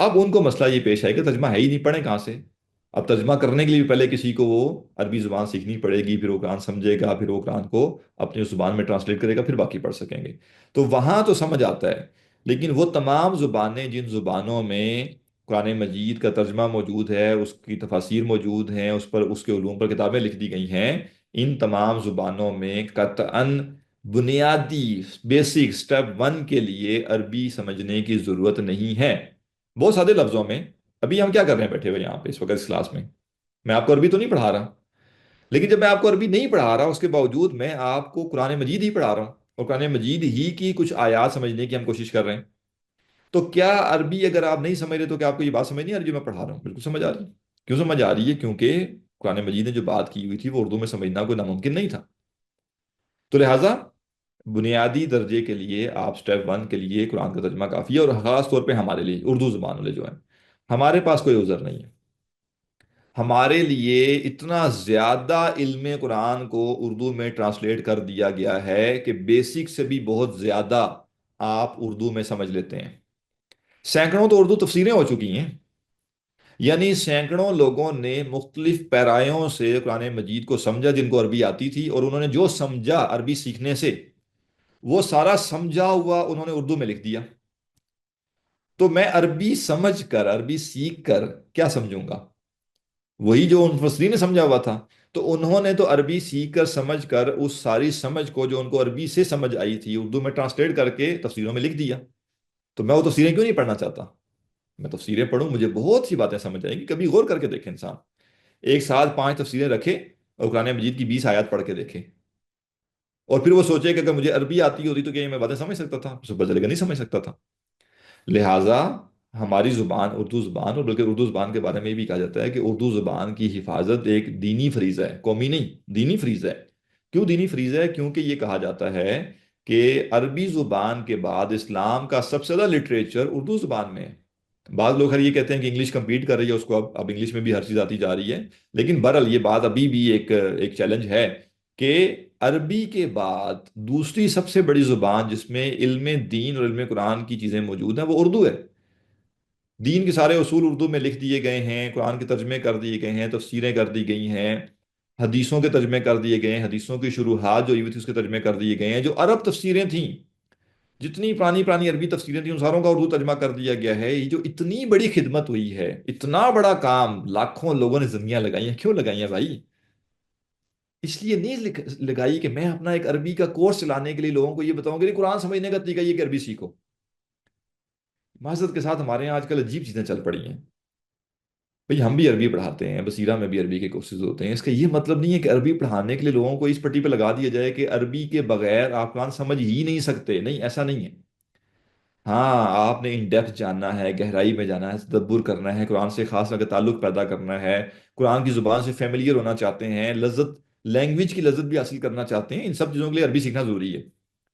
اب ان کو مسئلہ یہ پیش ہے کہ ترجمہ ہے ہی نہیں، پڑھیں کہاں سے؟ اب ترجمہ کرنے کے لیے بھی پہلے کسی کو وہ عربی زبان سیکھنی پڑے گی، پھر وہ قرآن سمجھے گا، پھر وہ قرآن کو اپنی زبان میں ٹرانسلیٹ کرے گا، پھر باقی پڑھ سکیں گے. تو وہاں تو سمجھ آتا ہے. لیکن وہ تمام زبانیں جن زبانوں میں قرآن مجید کا ترجمہ موجود ہے، اس کی تفاسیر موجود ہیں، اس پر اس کے علوم پر کتابیں لکھ دی گئی ہیں، ان تمام زبانوں میں قطعاً بنیادی بیسک سٹیپ ون کے لیے عربی سمجھنے کی ضرورت نہیں ہے. بہت سادے لفظوں میں، ابھی ہم کیا کر رہے ہیں بیٹھے ہوئے یہاں پہ اس وقت اس کلاس میں آپ کو عربی تو نہیں پڑھا رہا. لیکن جب میں آپ کو عربی نہیں پڑھا رہا، اس کے باوجود میں آپ کو قرآن مجید ہی پڑھا رہا ہوں، اور قرآن مجید ہی کی کچھ آیات سمجھنے کی ہم کوشش کر رہے ہیں. تو کیا عربی اگر آپ نہیں سمجھ رہے تو کیا آپ کو یہ بات سمجھ نہیں آ رہی جو میں پڑھا رہا ہوں؟ بالکل سمجھ آ رہی ہے. کیوں سمجھ آ رہی ہے؟ کیونکہ قرآن مجید نے جو بات کی ہوئی تھی وہ اردو میں سمجھنا کوئی ناممکن نہیں تھا. تو لہٰذا بنیادی درجے کے لیے آپ سٹیپ ون کے لیے قرآن کا ترجمہ کافی ہے، اور خاص طور پہ ہمارے لیے اردو زبان والے جو ہیں، ہمارے پاس کوئی عذر نہیں ہے. ہمارے لیے اتنا زیادہ علم قرآن کو اردو میں ٹرانسلیٹ کر دیا گیا ہے کہ بیسک سے بھی بہت زیادہ آپ اردو میں سمجھ لیتے ہیں. سینکڑوں تو اردو تفسیریں ہو چکی ہیں. یعنی سینکڑوں لوگوں نے مختلف پیرایوں سے قرآن مجید کو سمجھا جن کو عربی آتی تھی، اور انہوں نے جو سمجھا عربی سیکھنے سے، وہ سارا سمجھا ہوا انہوں نے اردو میں لکھ دیا. تو میں عربی سمجھ کر، عربی سیکھ کر کیا سمجھوں گا؟ وہی جو ان مفسرین نے سمجھا ہوا تھا. تو انہوں نے تو عربی سیکھ کر، سمجھ کر، اس ساری سمجھ کو جو ان کو عربی سے سمجھ آئی تھی اردو میں ٹرانسلیٹ کر کے تفسیروں میں لکھ دیا. تو میں وہ تفسیریں کیوں نہیں پڑھنا چاہتا؟ میں تفسیریں پڑھوں، مجھے بہت سی باتیں سمجھ آئیں گی. کبھی غور کر کے دیکھیں انسان، ایک ساتھ 5 تفسیریں رکھے اور قرآن مجید کی 20 آیات پڑھ کے دیکھے، اور پھر وہ سوچے کہ اگر مجھے عربی آتی ہوتی تو کیا یہ میں باتیں سمجھ سکتا تھا؟ اسے پتہ چلے گا نہیں سمجھ سکتا تھا. لہٰذا ہماری زبان اردو زبان، اور بلکہ اردو زبان کے بارے میں یہ بھی کہا جاتا ہے کہ اردو زبان کی حفاظت ایک دینی فریضہ ہے، قومی نہیں، دینی فریضہ ہے. کیوں دینی فریضہ ہے؟ کیونکہ یہ کہا جاتا ہے کہ عربی زبان کے بعد اسلام کا سب سے زیادہ لٹریچر اردو زبان میں ہے. بعض لوگ خیر یہ کہتے ہیں کہ انگلش کمپیٹ کر رہی ہے اس کو، اب انگلش میں بھی ہر چیز آتی جا رہی ہے. لیکن بہرحال یہ بات ابھی بھی ایک ایک چیلنج ہے کہ عربی کے بعد دوسری سب سے بڑی زبان جس میں علم دین اور علم قرآن کی چیزیں موجود ہیں وہ اردو ہے. دین کے سارے اصول اردو میں لکھ دیے گئے ہیں، قرآن کے ترجمے کر دیے گئے ہیں، تفسیریں کر دی گئی ہیں، حدیثوں کے ترجمے کر دیے گئے ہیں، حدیثوں کی شروحات جو ہوئی تھی اس کے ترجمے کر دیے گئے ہیں. جو عرب تفسیریں تھیں، جتنی پرانی پرانی عربی تفسیریں تھیں، ان ساروں کا اردو ترجمہ کر دیا گیا ہے. یہ جو اتنی بڑی خدمت ہوئی ہے، اتنا بڑا کام لاکھوں لوگوں نے زندگیاں لگائی ہیں. کیوں لگائی ہیں بھائی؟ اس لیے نہیں لگائی کہ میں اپنا ایک عربی کا کورس چلانے کے لیے لوگوں کو یہ بتاؤں کہ قرآن سمجھنے کا طریقہ یہ کہ عربی سیکھو. معذرت کے ساتھ ہمارے یہاں آج کل عجیب چیزیں چل پڑی ہیں. بھئی ہم بھی عربی پڑھاتے ہیں، بصیرہ میں بھی عربی کے کورسز ہوتے ہیں. اس کا یہ مطلب نہیں ہے کہ عربی پڑھانے کے لیے لوگوں کو اس پٹی پہ لگا دیا جائے کہ عربی کے بغیر آپ قرآن سمجھ ہی نہیں سکتے. نہیں، ایسا نہیں ہے. ہاں، آپ نے ان ڈیپتھ جاننا ہے، گہرائی میں جانا ہے، تدبر کرنا ہے، قرآن سے خاص طور کا تعلق پیدا کرنا ہے، قرآن کی زبان سے فیملیئر ہونا چاہتے ہیں، لذت، لینگویج کی لذت بھی حاصل کرنا چاہتے ہیں. ان سب چیزوں کے لیے عربی سیکھنا ضروری ہے.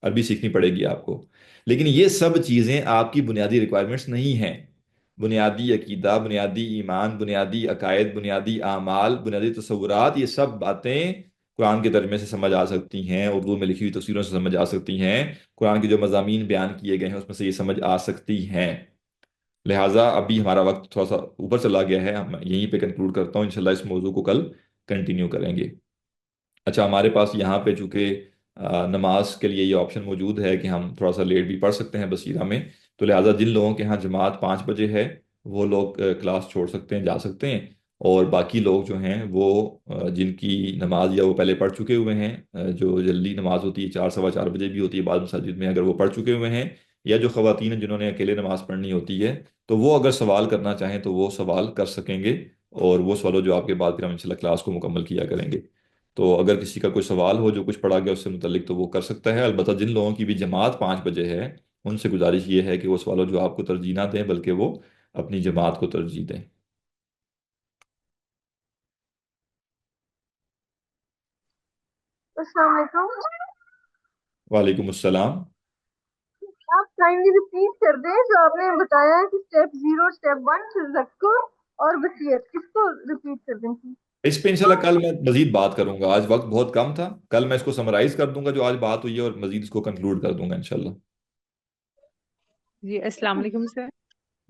عربی سیکھنی پڑے گی آپ کو. لیکن یہ سب چیزیں آپ کی بنیادی ریکوائرمنٹس نہیں ہیں. بنیادی عقیدہ، بنیادی ایمان، بنیادی عقائد، بنیادی اعمال، بنیادی تصورات، یہ سب باتیں قرآن کے ترجمے سے سمجھ آ سکتی ہیں، اردو میں لکھی ہوئی تفسیروں سے سمجھ آ سکتی ہیں، قرآن کے جو مضامین بیان کیے گئے ہیں اس میں سے یہ سمجھ آ سکتی ہیں. لہٰذا ابھی ہمارا وقت تھوڑا سا اوپر چلا گیا ہے، ہم یہیں پہ کنکلوڈ کرتا ہوں. انشاءاللہ اس موضوع کو کل کنٹینیو کریں گے. اچھا، ہمارے پاس یہاں پہ چونکہ نماز کے لیے یہ آپشن موجود ہے کہ ہم تھوڑا سا لیٹ بھی پڑھ سکتے ہیں بصیرہ میں. تو لہٰذا جن لوگوں کے ہاں جماعت 5 بجے ہے وہ لوگ کلاس چھوڑ سکتے ہیں، جا سکتے ہیں. اور باقی لوگ جو ہیں وہ جن کی نماز یا وہ پہلے پڑھ چکے ہوئے ہیں، جو جلدی نماز ہوتی ہے 4 سوا 4 بجے بھی ہوتی ہے بعض مساجد میں، اگر وہ پڑھ چکے ہوئے ہیں، یا جو خواتین ہیں جنہوں نے اکیلے نماز پڑھنی ہوتی ہے، تو وہ اگر سوال کرنا چاہیں تو وہ سوال کر سکیں گے. اور وہ سوالوں جو آپ کے بعد پھر ہم انشاءاللہ کلاس کو مکمل کیا کریں گے. تو اگر کسی کا کوئی سوال ہو جو کچھ پڑھا گیا اس سے متعلق تو وہ کر سکتا ہے. البتہ جن لوگوں کی بھی جماعت 5 بجے ہے ان سے گزارش یہ ہے کہ وہ سوالوں جو آپ کو ترجیح نہ دیں بلکہ وہ اپنی جماعت کو ترجیح دیں. السلام علیکم. وعلیکم السلام. آپ کائنڈلی ریپیٹ کر دیں جو آپ نے بتایا ہے کہ اسٹیپ 0، اسٹیپ 1 تذکر اور بصیرت، اس کو ریپیٹ کر دیں. اس پہ انشاءاللہ کل میں مزید بات کروں گا، آج وقت بہت کم تھا. کل میں اس کو سمرائز کر دوں گا جو آج بات ہوئی ہے، اور مزید اس کو کنکلوڈ کر دوں گا انشاءاللہ. جی السلام علیکم سر.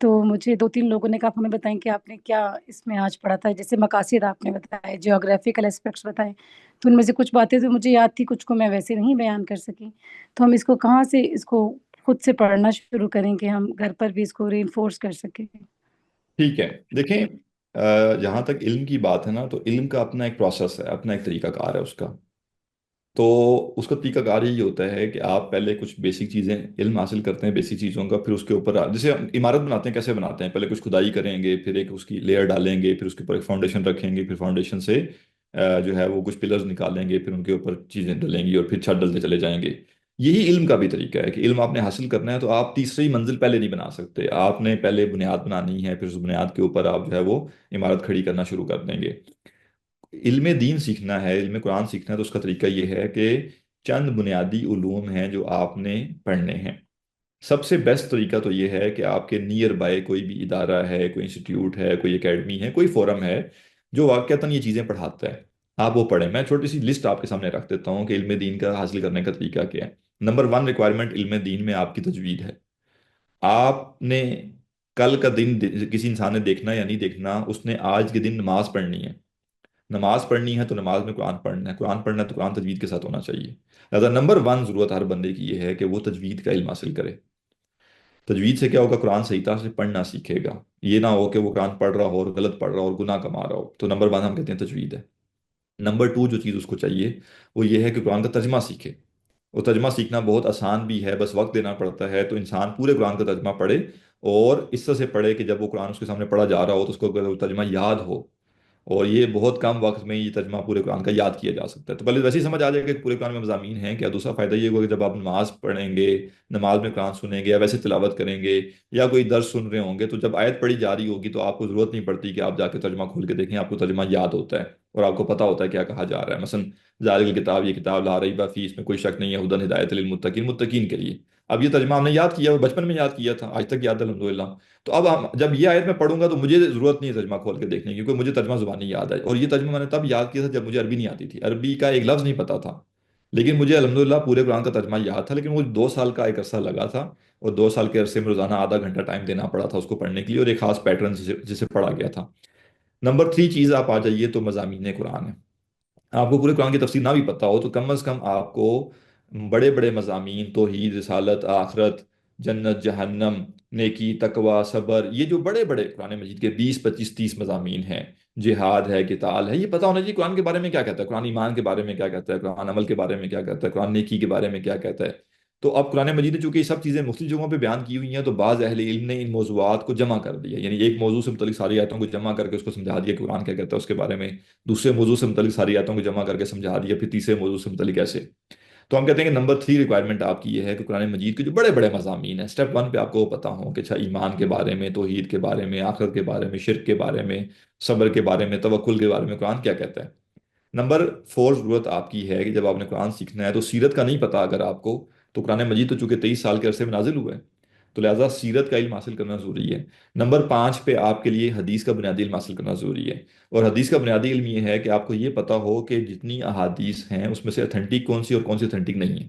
تو مجھے 2-3 لوگوں نے کہا آپ ہمیں بتائیں کہ آپ نے کیا اس میں آج پڑھا تھا، جیسے مقاصد آپ نے بتائے، جیوگرافیکل اسپیکٹس بتائے، تو ان میں سے کچھ باتیں تو مجھے یاد تھی، کچھ کو میں ویسے نہیں بیان کر سکی. تو ہم اس کو کہاں سے اس کو خود سے پڑھنا شروع کریں کہ ہم گھر پر بھی اس کو ری انفورس کر سکیں؟ ٹھیک ہے، دیکھیں جہاں تک علم کی بات ہے نا، تو علم کا اپنا ایک پروسیس ہے، اپنا ایک طریقہ کار ہے اس کا. تو اس کا طریقہ کار یہی ہوتا ہے کہ آپ پہلے کچھ بیسک چیزیں علم حاصل کرتے ہیں بیسک چیزوں کا، پھر اس کے اوپر جیسے ہم عمارت بناتے ہیں کیسے بناتے ہیں، پہلے کچھ کھدائی کریں گے، پھر ایک اس کی لیئر ڈالیں گے، پھر اس کے اوپر ایک فاؤنڈیشن رکھیں گے، پھر فاؤنڈیشن سے جو ہے وہ کچھ پلرز نکالیں گے، پھر ان کے اوپر چیزیں ڈلیں گی اور پھر چھت ڈلتے چلے جائیں گے. یہی علم کا بھی طریقہ ہے کہ علم آپ نے حاصل کرنا ہے تو آپ تیسری منزل پہلے نہیں بنا سکتے، آپ نے پہلے بنیاد بنانی ہے، پھر اس بنیاد کے اوپر آپ جو ہے وہ عمارت کھڑی کرنا شروع کر دیں گے. علم دین سیکھنا ہے، علم قرآن سیکھنا ہے تو اس کا طریقہ یہ ہے کہ چند بنیادی علوم ہیں جو آپ نے پڑھنے ہیں. سب سے بیسٹ طریقہ تو یہ ہے کہ آپ کے نیئر بائی کوئی بھی ادارہ ہے، کوئی انسٹیٹیوٹ ہے، کوئی اکیڈمی ہے، کوئی فورم ہے جو واقعتاً یہ چیزیں پڑھاتا ہے، آپ وہ پڑھیں. میں چھوٹی سی لسٹ آپ کے سامنے رکھ دیتا ہوں کہ علم دین کا حاصل کرنے کا طریقہ کیا ہے. نمبر 1 ریکوائرمنٹ علم دین میں آپ کی تجوید ہے. آپ نے کل کا دن کسی انسان نے دیکھنا یا نہیں دیکھنا، اس نے آج کے دن نماز پڑھنی ہے. نماز پڑھنی ہے تو نماز میں قرآن پڑھنا ہے، قرآن پڑھنا ہے تو قرآن تجوید کے ساتھ ہونا چاہیے. لہٰذا نمبر 1 ضرورت ہر بندے کی یہ ہے کہ وہ تجوید کا علم حاصل کرے. تجوید سے کیا ہوگا؟ قرآن صحیح طرح سے پڑھنا سیکھے گا. یہ نہ ہو کہ وہ قرآن پڑھ رہا ہو اور غلط پڑھ رہا ہو اور گناہ کما رہا ہو. تو نمبر 1 ہم کہتے ہیں تجوید ہے. نمبر 2 جو چیز اس کو چاہیے وہ یہ ہے کہ قرآن کا ترجمہ سیکھے. وہ ترجمہ سیکھنا بہت آسان بھی ہے، بس وقت دینا پڑتا ہے. تو انسان پورے قرآن کا ترجمہ پڑھے اور اس طرح سے پڑھے کہ جب وہ قرآن اس کے سامنے پڑھا جا رہا ہو تو اس کو وہ ترجمہ یاد ہو. اور یہ بہت کم وقت میں یہ ترجمہ پورے قرآن کا یاد کیا جا سکتا ہے. تو پہلے ویسے ہی سمجھ آ جائے گا کہ پورے قرآن میں مضامین ہیں کیا. دوسرا فائدہ یہ ہوگا کہ جب آپ نماز پڑھیں گے، نماز میں قرآن سنیں گے یا ویسے تلاوت کریں گے یا کوئی درس سن رہے ہوں گے، تو جب آیت پڑھی جا رہی ہوگی تو آپ کو ضرورت نہیں پڑتی کہ آپ جا کے ترجمہ کھول کے دیکھیں. آپ کو ترجمہ یاد ہوتا ہے اور آپ کو پتہ ہوتا ہے کیا کہا جا رہا ہے. مثلا ذالک الکتاب، یہ کتاب لا ریب فیہ، اس میں کوئی شک نہیں ہے، ہدی ہدایت للمتقین، متقین کے لیے. اب یہ ترجمہ ہم نے یاد کیا، بچپن میں یاد کیا تھا، آج تک یاد ہے الحمدللہ. تو اب جب یہ آیت میں پڑھوں گا تو مجھے ضرورت نہیں ہے ترجمہ کھول کے دیکھنے کی، کیونکہ مجھے ترجمہ زبانی یاد ہے. اور یہ ترجمہ میں نے تب یاد کیا تھا جب مجھے عربی نہیں آتی تھی، عربی کا ایک لفظ نہیں پتا تھا. لیکن مجھے الحمدللہ پورے قرآن کا ترجمہ یاد تھا. لیکن مجھے 2 سال کا ایک عرصہ لگا تھا، اور 2 سال کے عرصے میں روزانہ آدھا گھنٹہ ٹائم دینا پڑا تھا اس کو پڑھنے کے لیے، اور ایک خاص پیٹرن جسے پڑھا گیا تھا. نمبر 3 چیز آپ آ جائیے تو مضامین قرآن ہے. آپ کو پورے قرآن کی تفسیر نہ بھی پتہ ہو تو کم از کم آپ کو بڑے بڑے مضامین، توحید، رسالت، آخرت، جنت، جہنم، نیکی، تقوی، صبر، یہ جو بڑے بڑے قرآن مجید کے 20 25 30 مضامین ہیں، جہاد ہے، قتال ہے، یہ پتہ ہونا چاہیے قرآن کے بارے میں کیا کہتا ہے، قرآن ایمان کے بارے میں کیا کہتا ہے، قرآن عمل کے بارے میں کیا کہتا ہے، قرآن نیکی کے بارے میں کیا کہتا ہے. تو اب قرآن مجید نے چونکہ یہ سب چیزیں مختلف جگہوں پہ بیان کی ہوئی ہیں، تو بعض اہل علم نے ان موضوعات کو جمع کر دیا. یعنی ایک موضوع سے متعلق ساری آیتوں کو جمع کر کے اس کو سمجھا دیا کہ قرآن کیا کہتا ہے اس کے بارے میں. دوسرے موضوع سے متعلق ساری آیتوں کو جمع کر کے سمجھا دیا، پھر تیسرے موضوع سے متعلق ایسے. تو ہم کہتے ہیں کہ نمبر 3 ریکوائرمنٹ آپ کی یہ ہے کہ قرآن مجید کے جو بڑے بڑے مضامین ہیں، اسٹیپ 1 پہ آپ کو وہ پتہ ہوں کہ اچھا ایمان کے بارے میں، توحید کے بارے میں، آخرت کے بارے میں، شرک کے بارے میں، صبر کے بارے میں، توکل کے بارے میں قرآن کیا کہتا ہے. نمبر 4 ضرورت آپ کی ہے کہ جب آپ نے قرآن سیکھنا ہے تو سیرت کا نہیں پتا اگر آپ کو، تو قرآن مجید تو چونکہ 23 سال کے عرصے میں نازل ہوا ہے، تو لہٰذا سیرت کا علم حاصل کرنا ضروری ہے. نمبر 5 پہ آپ کے لیے حدیث کا بنیادی علم حاصل کرنا ضروری ہے. اور حدیث کا بنیادی علم یہ ہے کہ آپ کو یہ پتا ہو کہ جتنی احادیث ہیں اس میں سے اتھینٹک کون سی اور کون سی اتھینٹک نہیں ہے.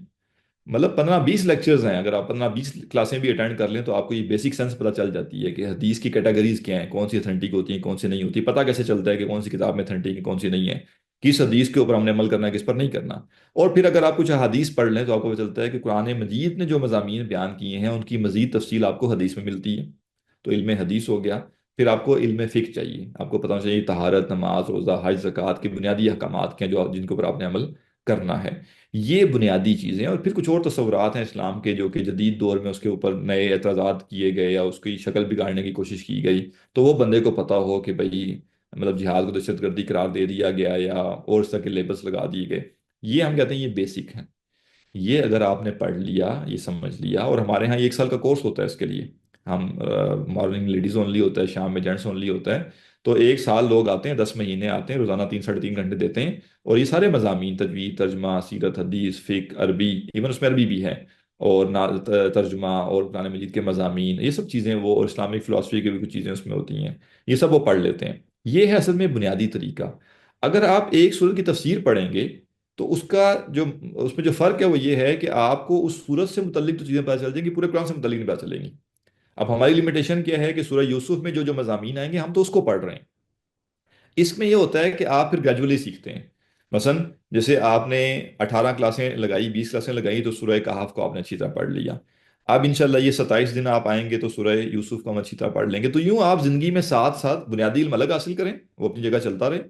مطلب 15 20 لیکچرز ہیں، اگر آپ 15 20 کلاسیں بھی اٹینڈ کر لیں تو آپ کو یہ بیسک سینس پتہ چل جاتی ہے کہ حدیث کی کیٹیگریز کیا ہیں، کون سی اتھینٹک ہوتی ہیں، کون سی نہیں ہوتی. پتہ کیسے چلتا ہے کہ کون سی کتاب میں اتھینٹک ہے، کون سی نہیں ہے، کس حدیث کے اوپر ہم نے عمل کرنا ہے، کس پر نہیں کرنا. اور پھر اگر آپ کچھ حدیث پڑھ لیں تو آپ کو پتہ چلتا ہے کہ قرآن مجید نے جو مضامین بیان کیے ہیں ان کی مزید تفصیل آپ کو حدیث میں ملتی ہے. تو علم حدیث ہو گیا. پھر آپ کو علم فقہ چاہیے، آپ کو پتہ ہونا چاہیے طہارت، نماز، روزہ، حج، زکوٰۃ کی بنیادی احکامات کے ہیں جن کے اوپر آپ نے عمل کرنا ہے. یہ بنیادی چیزیں ہیں. اور پھر کچھ اور تصورات ہیں اسلام کے جو کہ جدید دور میں اس کے اوپر نئے اعتراضات کیے گئے یا اس کی شکل بگاڑنے کی کوشش کی گئی، تو وہ بندے کو پتہ ہو کہ بھئی مطلب جہاد کو دہشت گردی قرار دے دیا گیا یا اور اس طرح کے لیبلز لگا دیے گئے. یہ ہم کہتے ہیں یہ بیسک ہیں. یہ اگر آپ نے پڑھ لیا، یہ سمجھ لیا، اور ہمارے ہاں یہ 1 سال کا کورس ہوتا ہے اس کے لیے. ہم مارننگ لیڈیز اونلی ہوتا ہے، شام میں جینٹس اونلی ہوتا ہے. تو 1 سال لوگ آتے ہیں، 10 مہینے آتے ہیں، روزانہ 3 3.5 گھنٹے دیتے ہیں. اور یہ سارے مضامین تجوید، ترجمہ، سیرت، حدیث، فقہ، عربی، ایون اس میں عربی بھی ہے، اور ترجمہ اور قرآن مجید کے مضامین، یہ سب چیزیں وہ، اور اسلامک فلاسفی کی بھی کچھ چیزیں اس میں ہوتی ہیں، یہ سب وہ پڑھ لیتے ہیں. یہ ہے اصل میں بنیادی طریقہ. اگر آپ ایک سورت کی تفسیر پڑھیں گے تو اس کا جو اس میں جو فرق ہے وہ یہ ہے کہ آپ کو اس سورت سے متعلق تو چیزیں پتہ چل جائیں گی، پورے قرآن سے متعلق نہیں پتہ چلیں گی. اب ہماری لمیٹیشن کیا ہے کہ سورہ یوسف میں جو جو مضامین آئیں گے ہم تو اس کو پڑھ رہے ہیں. اس میں یہ ہوتا ہے کہ آپ پھر گریجولی سیکھتے ہیں. مثلا جیسے آپ نے 18 کلاسیں لگائی، 20 کلاسیں لگائی، تو سورہ کہف کو آپ نے اچھی طرح پڑھ لیا. اب انشاءاللہ یہ 27 دن آپ آئیں گے تو سورہ یوسف کو ہم اچھی طرح پڑھ لیں گے. تو یوں آپ زندگی میں ساتھ ساتھ بنیادی علم الگ حاصل کریں، وہ اپنی جگہ چلتا رہے،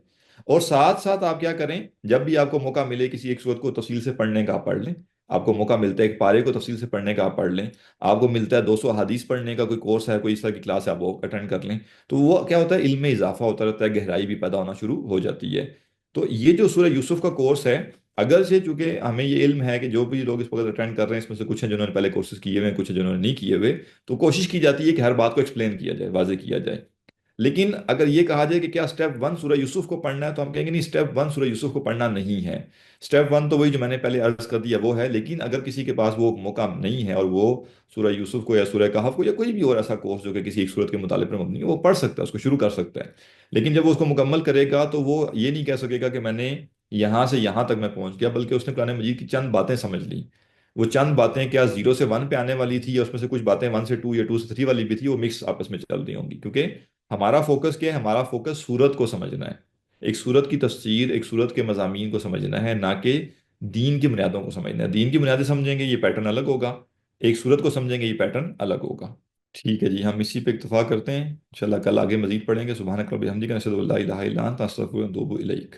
اور ساتھ ساتھ آپ کیا کریں، جب بھی آپ کو موقع ملے کسی ایک سورت کو تفصیل سے پڑھنے کا آپ پڑھ لیں. آپ کو موقع ملتا ہے ایک پارے کو تفصیل سے پڑھنے کا آپ پڑھ لیں. آپ کو ملتا ہے 200 حدیث پڑھنے کا کوئی کورس ہے، کوئی اس طرح کی کلاس ہے، آپ وہ اٹینڈ کر لیں. تو وہ کیا ہوتا ہے، علم میں اضافہ ہوتا رہتا ہے، گہرائی بھی پیدا ہونا شروع ہو جاتی ہے. تو یہ جو سورہ یوسف کا کورس ہے، اگر سے چونکہ ہمیں یہ علم ہے کہ جو بھی لوگ اس وقت اٹینڈ کر رہے ہیں اس میں سے کچھ ہیں جنہوں نے پہلے کورسز کیے ہوئے ہیں، کچھ ہیں جنہوں نے نہیں کیے ہوئے، تو کوشش کی جاتی ہے کہ ہر بات کو ایکسپلین کیا جائے، واضح کیا جائے. لیکن اگر یہ کہا جائے کہ کیا سٹیپ ون سورہ یوسف کو پڑھنا ہے، تو ہم کہیں گے نہیں، سٹیپ ون سورہ یوسف کو پڑھنا نہیں ہے. سٹیپ ون تو وہی جو میں نے پہلے عرض کر دیا وہ ہے. لیکن اگر کسی کے پاس وہ موقع نہیں ہے اور وہ سورہ یوسف کو یا سورہ کہف کو یا کوئی بھی اور ایسا کورس جو کہ کسی ایک صورت کے مطالعے پر مبنی ہے، وہ پڑھ سکتا ہے، اس کو شروع کر سکتا ہے. لیکن جب وہ اس کو مکمل کرے گا تو وہ یہ نہیں کہہ سکے گا کہ میں نے یہاں سے یہاں تک میں پہنچ گیا، بلکہ اس نے قرآن مجید کی چند باتیں سمجھ لی. وہ چند باتیں کیا 0 سے 1 پہ آنے والی تھی، یا اس میں سے کچھ باتیں 1 سے 2 یا 2 سے 3 والی بھی تھی، وہ مکس آپس میں چل رہی ہوں گی. کیونکہ ہمارا فوکس کیا ہے، ہمارا فوکس سورت کو سمجھنا ہے، ایک سورت کی تفسیر، ایک سورت کے مضامین کو سمجھنا ہے، نہ کہ دین کی بنیادوں کو سمجھنا ہے. دین کی بنیادیں سمجھیں گے یہ پیٹرن الگ ہوگا، ایک سورت کو سمجھیں گے یہ پیٹرن الگ ہوگا. ٹھیک ہے جی، ہم اسی پہ اکتفا کرتے ہیں. انشاءاللہ کل آگے مزید پڑھیں گے. سبحانک رب الحمدک، نشہد ان لا الہ الا انت، نستغفرک ونتوب الیک.